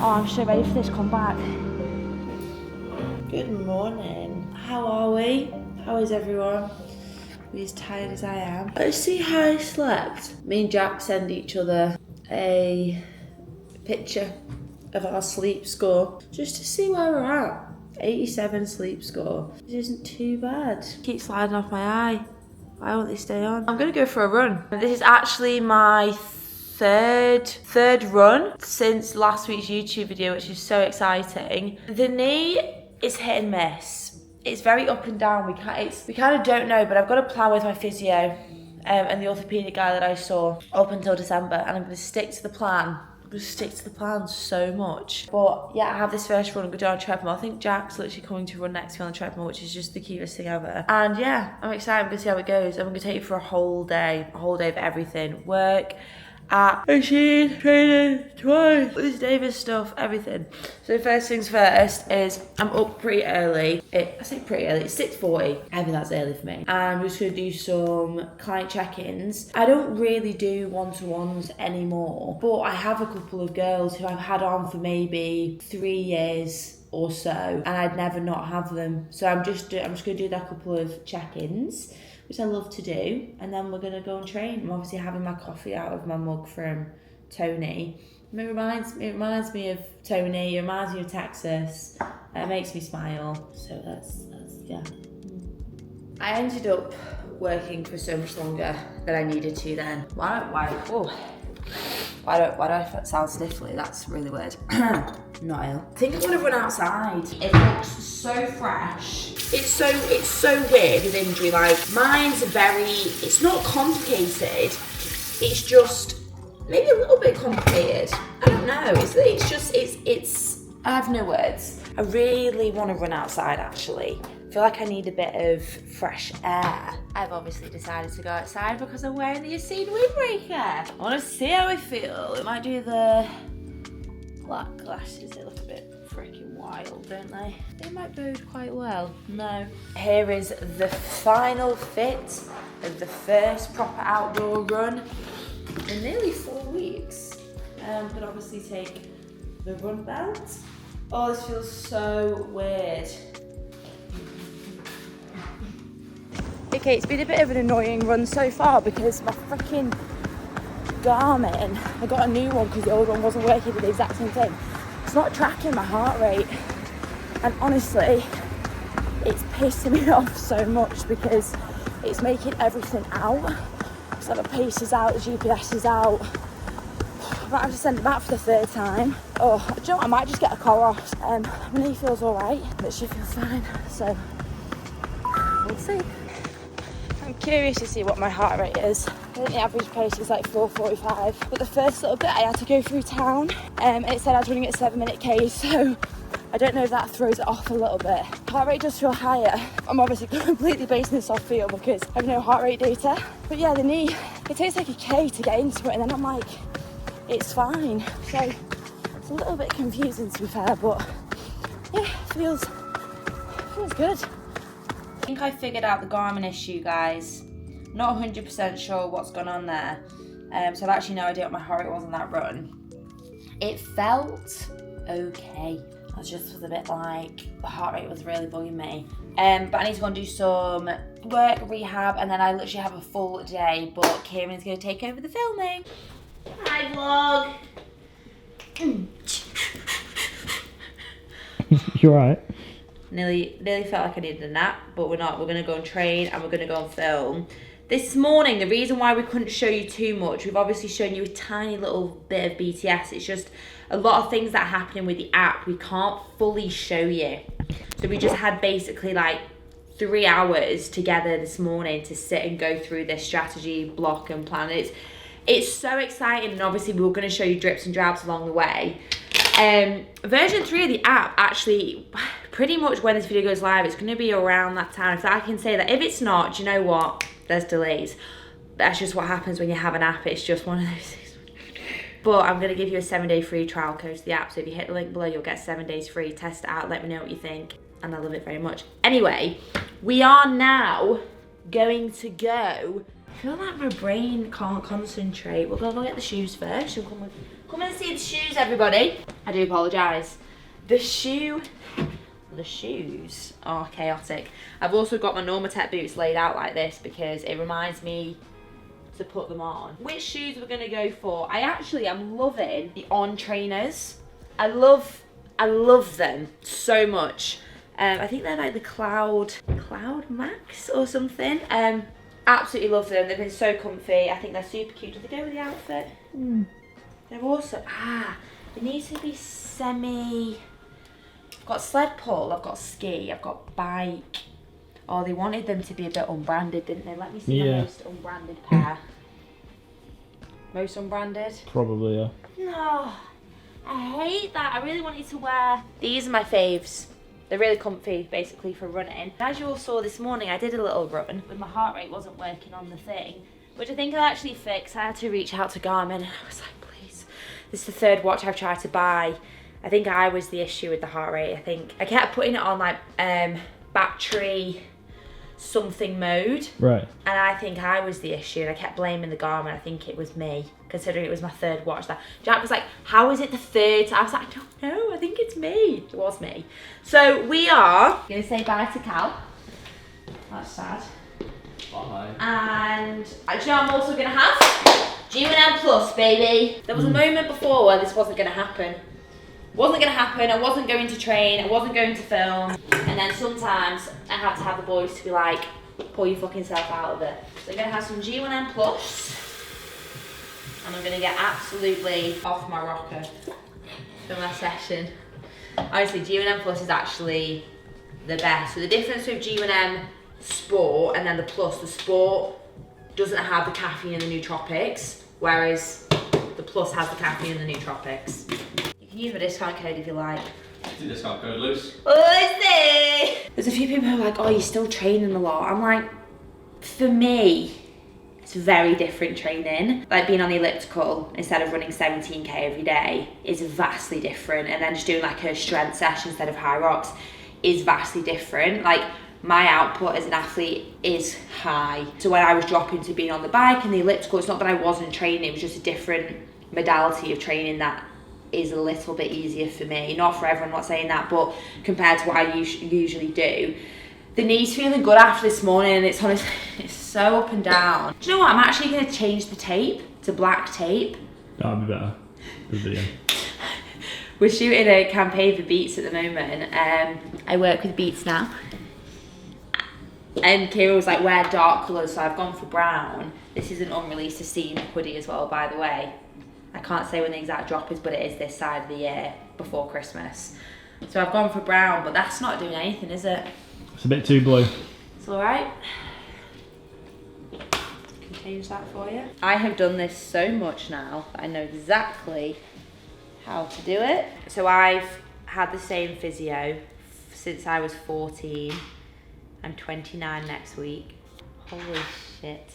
I'm so ready for this comeback. Good morning. How are we? How is everyone? Are we as tired as I am? Let's see how I slept. Me and Jack send each other a picture of our sleep score just to see where we're at. 87 sleep score. It isn't too bad. Keep sliding off my eye. Why won't they stay on? I'm gonna go for a run. This is actually my third run since last week's YouTube video, which is so exciting. The knee is hit and miss. It's very up and down. We kind of don't know, but I've got a plan with my physio and the orthopedic guy that I saw up until December, and I'm gonna stick to the plan. I'm gonna stick to the plan so much. But yeah, I have this first run. I'm gonna do on a treadmill. I think Jack's literally coming to run next to me on the treadmill, which is just the cutest thing ever. And yeah, I'm excited. I'm gonna see how it goes. I'm gonna take you for a whole day of everything. Work, at machine, training, twice, this Davis stuff, everything. So first things first is I'm up pretty early. I say pretty early, it's 6:40. I think that's early for me. And I'm just gonna do some client check-ins. I don't really do one-to-ones anymore, but I have a couple of girls who I've had on for maybe 3 years or so, and I'd never not have them. So I'm just gonna do that couple of check-ins, which I love to do, and then we're gonna go and train. I'm obviously having my coffee out of my mug from Tony. It reminds me of Tony, it reminds me of Texas. It makes me smile. So that's yeah. I ended up working for so much longer than I needed to then. Why do I sound sniffly? That's really weird. Not ill. I think I'm gonna run outside. It looks so fresh. It's so weird with injury. Like mine's it's not complicated. It's just maybe a little bit complicated. I don't know. It's I have no words. I really want to run outside actually. I feel like I need a bit of fresh air. I've obviously decided to go outside because I'm wearing the Hiiii windbreaker. I want to see how I feel. It might do the black glasses. They look a bit freaking wild, don't they? They might bode quite well. No. Here is the final fit of the first proper outdoor run in nearly 4 weeks. Could obviously take the run belt. Oh, this feels so weird. Okay, it's been a bit of an annoying run so far because my freaking Garmin, I got a new one because the old one wasn't working with the exact same thing. It's not tracking my heart rate, and honestly it's pissing me off so much because it's making everything out. So the pace is out, the GPS is out. I might have to send it back for the third time. Oh, do you know what? I might just get a collar off. My knee feels alright, but she feels fine, so we'll see. I'm curious to see what my heart rate is. I think the average pace is like 4:45. But the first little bit I had to go through town, and it said I was running at 7-minute Ks, so I don't know if that throws it off a little bit. Heart rate does feel higher. I'm obviously completely basing this off feel because I have no heart rate data. But yeah, the knee, it takes like a K to get into it, and then I'm like, it's fine. So it's a little bit confusing to be fair, but yeah, feels good. I think I figured out the Garmin issue, guys. Not 100% sure what's gone on there. So I've actually no idea what my heart rate was on that run. It felt okay. I just was a bit like, the heart rate was really bugging me. But I need to go and do some work, rehab, and then I literally have a full day, but Kieran's gonna take over the filming. Hi, vlog. You alright? Nearly felt like I needed a nap, but we're not. We're gonna go and train and we're gonna go and film. This morning, the reason why we couldn't show you too much, we've obviously shown you a tiny little bit of BTS. It's just a lot of things that are happening with the app we can't fully show you. So we just had basically like 3 hours together this morning to sit and go through this strategy block and plan. It's so exciting, and obviously we were gonna show you drips and drabs along the way. Version 3 of the app, actually, pretty much when this video goes live, it's going to be around that time. If I can say that. If it's not, do you know what? There's delays. That's just what happens when you have an app. It's just one of those things. But I'm going to give you a 7-day free trial code to the app. So if you hit the link below, you'll get 7 days free. Test it out. Let me know what you think. And I love it very much. Anyway, we are now going to go. I feel like my brain can't concentrate. We'll go get the shoes first. You'll come with Come and see the shoes, everybody. I do apologise. The shoes are chaotic. I've also got my Normatec boots laid out like this because it reminds me to put them on. Which shoes we're gonna go for? I'm loving the On trainers. I love them so much. I think they're like the Cloud Max or something. Absolutely love them. They've been so comfy. I think they're super cute. Do they go with the outfit? They're also, they need to be I've got sled pull, I've got ski, I've got bike. Oh, they wanted them to be a bit unbranded, didn't they? Let me see the most unbranded pair. Most unbranded? Probably, yeah. No, I hate that. I really wanted to wear. These are my faves. They're really comfy, basically, for running. As you all saw this morning, I did a little run, but my heart rate wasn't working on the thing, which I think I'll actually fix. I had to reach out to Garmin, and I was like, please. This is the third watch I've tried to buy. I think I was the issue with the heart rate. I think I kept putting it on like battery something mode. Right. And I think I was the issue, and I kept blaming the Garmin. I think it was me, considering it was my third watch. That Jack was like, how is it the third? I was like, I don't know, I think it's me. It was me. So we are gonna say bye to Cal. That's sad. Bye. And do you know I'm also gonna have G&M Plus, baby. There was a moment before where this wasn't gonna happen. Wasn't gonna happen, I wasn't going to train, I wasn't going to film, and then sometimes I have to have the boys to be like, pull your fucking self out of it. So I'm gonna have some G&M Plus, and I'm gonna get absolutely off my rocker for my session. Honestly, G&M Plus is actually the best. So the difference with G&M Sport and then the Plus, the Sport doesn't have the caffeine and the nootropics, whereas the Plus has the caffeine and the nootropics. You can use my discount code if you like. The discount code loose. Lucy! There's a few people who are like, oh, you're still training a lot. I'm like, for me, it's very different training. Like being on the elliptical instead of running 17k every day is vastly different. And then just doing like a strength session instead of high rocks is vastly different. Like my output as an athlete is high. So when I was dropping to being on the bike and the elliptical, it's not that I wasn't training, it was just a different modality of training that is a little bit easier for me. Not for everyone, I'm not saying that, but compared to what I usually do. The knee's feeling good after this morning, and it's honestly, it's so up and down. Do you know what? I'm actually going to change the tape to black tape. That'd be better. Good video. We're shooting a campaign for Beats at the moment. I work with Beats now. And Kira was like, wear dark colours, so I've gone for brown. This is an unreleased Scene hoodie as well, by the way. I can't say when the exact drop is, but it is this side of the year before Christmas. So I've gone for brown, but that's not doing anything, is it? It's a bit too blue. It's all right. Can change that for you. I have done this so much now that I know exactly how to do it. So I've had the same physio since I was 14. I'm 29 next week. Holy shit.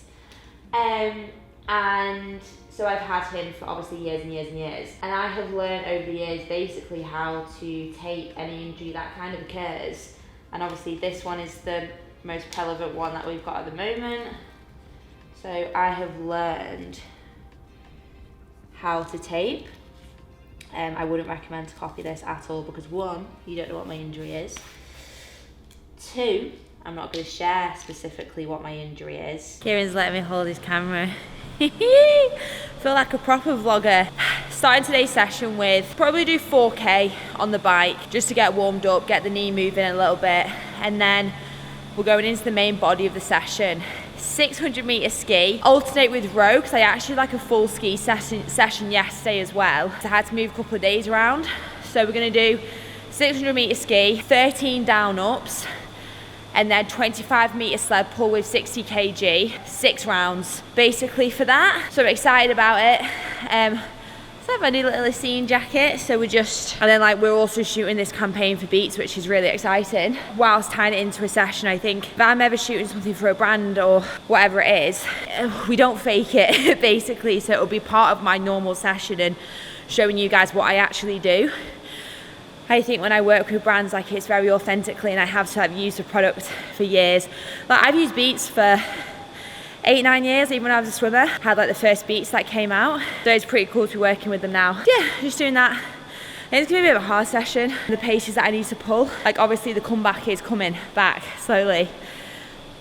And so I've had him for obviously years and years and years. And I have learned over the years basically how to tape any injury that kind of occurs. And obviously this one is the most relevant one that we've got at the moment. So I have learned how to tape. I wouldn't recommend to copy this at all because one, you don't know what my injury is. Two, I'm not going to share specifically what my injury is. Kieran's letting me hold his camera. Feel like a proper vlogger. Starting today's session with probably do 4k on the bike just to get warmed up, get the knee moving a little bit, and then we're going into the main body of the session. 600 meter ski, alternate with row because I actually like a full ski session yesterday as well. So I had to move a couple of days around. So we're going to do 600 meter ski, 13 down ups, and then 25 meter sled pull with 60 kg, 6 rounds basically for that. So I'm excited about it. So I have my new little Hiiii jacket. So and then like we're also shooting this campaign for Beats, which is really exciting. Whilst tying it into a session, I think if I'm ever shooting something for a brand or whatever it is, we don't fake it basically. So it'll be part of my normal session and showing you guys what I actually do. I think when I work with brands, like it's very authentically, and I have to have used the product for years. Like I've used Beats for 8-9 years, even when I was a swimmer. Had like the first beats that came out. So it's pretty cool to be working with them now. Yeah, just doing that. And it's gonna be a bit of a hard session. The paces that I need to pull, like obviously the comeback is coming back slowly.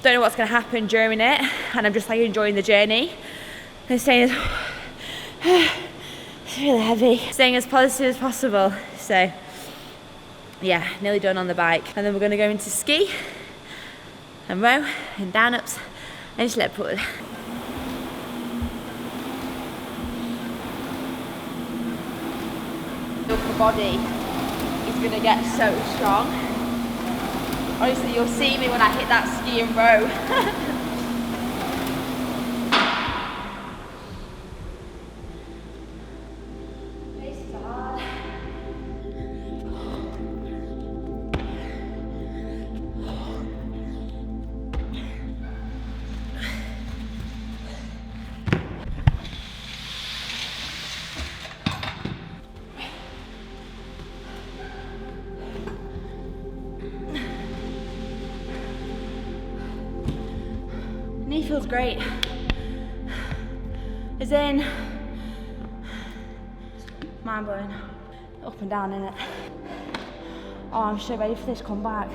Don't know what's gonna happen during it, and I'm just like enjoying the journey. And staying as, it's really heavy. Staying as positive as possible. So yeah, nearly done on the bike. And then we're gonna go into ski and row and down ups and sled pull. The upper body is gonna get so strong. Honestly, you'll see me when I hit that ski and row. This is hard. Knee feels great. As in, mind blowing. Up and down, innit? Oh, I'm so ready for this comeback.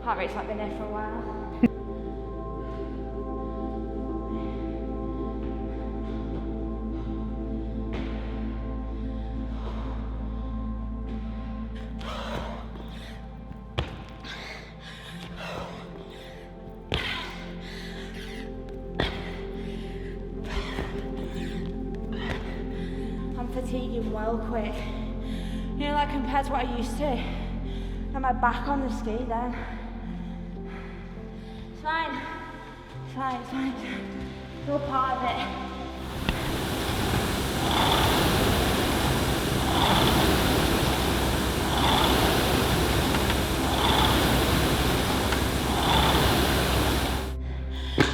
Heart rate's not been there for a while. Fatiguing well quick. You know, like compared to what I used to. And my back on the ski then. It's fine. It's fine, it's fine. It's all part of it.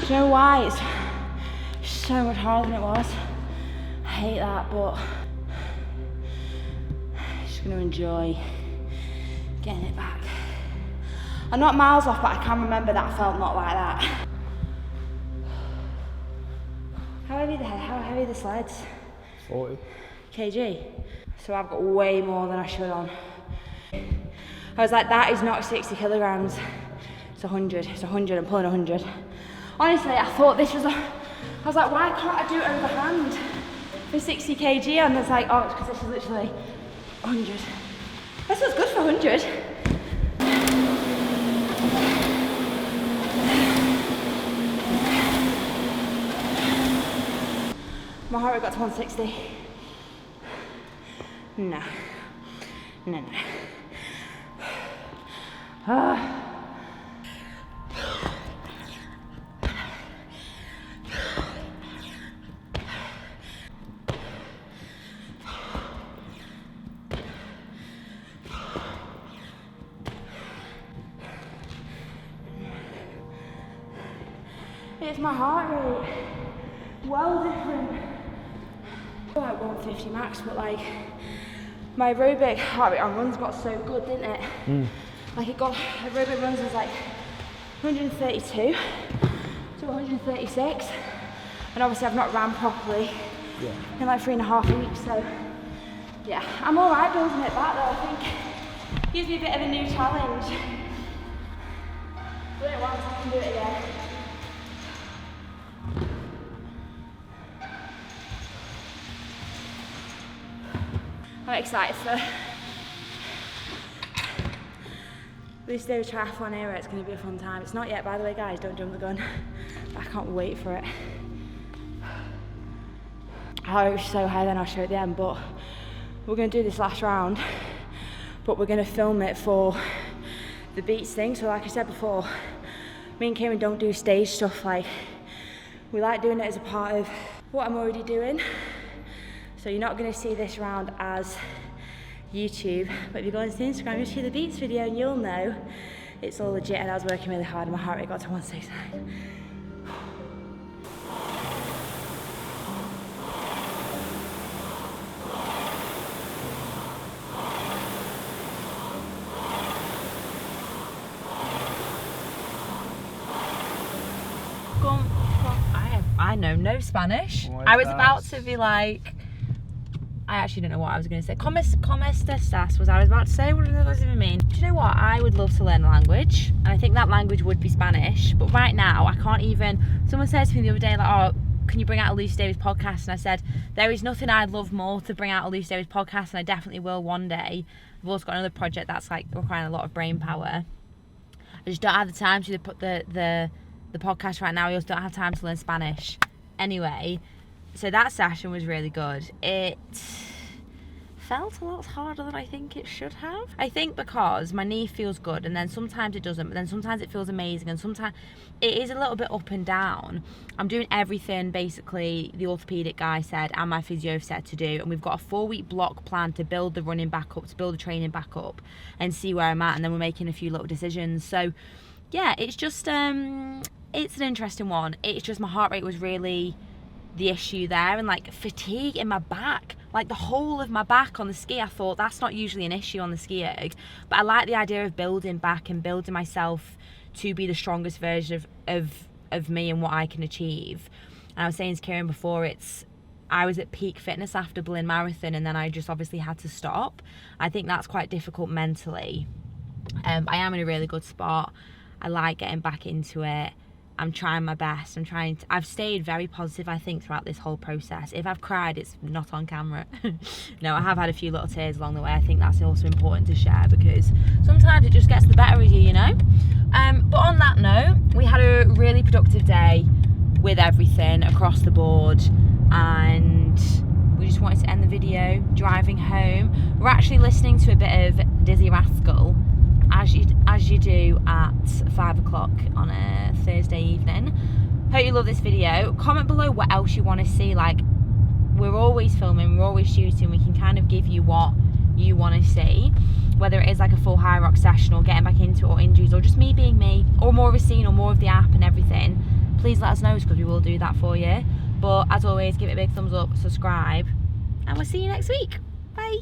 Do you know why? It's so much harder than it was. I hate that, but just gonna enjoy getting it back. I'm not miles off, but I can remember that felt not like that. How heavy are the sleds? 40 kg. So I've got way more than I should on. I was like, that is not 60 kilograms. It's 100. It's 100. I'm pulling 100. Honestly, I thought this was I was like, why can't I do it overhand for 60 kg? And it's like, oh, it's because this is literally 100. This was good for 100. My heart rate got to 160. No. No, no. Ah. It's my heart rate. Well different. Like 150 max, but like my aerobic heart rate on runs got so good, didn't it? Like it got, aerobic runs was like 132 to 136, and obviously I've not ran properly in like 3.5 weeks, so yeah, I'm alright building it back though. I think it gives me a bit of a new challenge. Do it once, I can do it again. I'm excited for this day of triathlon here. It's going to be a fun time. It's not yet, by the way, guys, don't jump the gun. I can't wait for it. I was so high then, I'll show it at the end, but we're going to do this last round, but we're going to film it for the beats thing. So like I said before, me and Kieran don't do stage stuff. Like, we like doing it as a part of what I'm already doing. So you're not going to see this round as YouTube, but if you go onto Instagram, you'll see the beats video and you'll know it's all legit. And I was working really hard and my heart rate got to 169. know no Spanish. ¿Cómo I was estás? about to be like, I actually don't know what I was going to say. ¿Cómo estás was I was about to say. What does that even mean? Do you know what? I would love to learn a language. And I think that language would be Spanish. But right now, I can't even... Someone said to me the other day, like, oh, can you bring out a Lucy Davis podcast? And I said, there is nothing I'd love more to bring out a Lucy Davis podcast, and I definitely will one day. I've also got another project that's like requiring a lot of brain power. I just don't have the time to do the podcast right now. I also don't have time to learn Spanish. Anyway, so that session was really good. It felt a lot harder than I think it should have. I think because my knee feels good, and then sometimes it doesn't, but then sometimes it feels amazing, and sometimes it is a little bit up and down. I'm doing everything basically the orthopedic guy said and my physio said to do, and we've got a 4-week block plan to build the running back up, to build the training back up and see where I'm at, and then we're making a few little decisions. So yeah, it's just it's an interesting one. It's just my heart rate was really the issue there, and like fatigue in my back, like the whole of my back on the ski. I thought that's not usually an issue on the ski erg, but I like the idea of building back and building myself to be the strongest version of me and what I can achieve. And I was saying to Kieran before, I was at peak fitness after Berlin Marathon, and then I just obviously had to stop. I think that's quite difficult mentally. I am in a really good spot. I like getting back into it. I'm trying my best. I've stayed very positive, I think, throughout this whole process. If I've cried, it's not on camera. No, I have had a few little tears along the way. I think that's also important to share, because sometimes it just gets the better of you, you know? But on that note, we had a really productive day with everything across the board, and we just wanted to end the video driving home. We're actually listening to a bit of Dizzy Rascal, as you do at 5 o'clock on a Thursday evening. Hope you love this video. Comment below what else you want to see. Like, we're always filming, we're always shooting, we can kind of give you what you want to see, whether it is like a full high rock session or getting back into it, or injuries, or just me being me, or more of a scene, or more of the app and everything. Please let us know, because we will do that for you. But as always, give it a big thumbs up, subscribe, and we'll see you next week. Bye.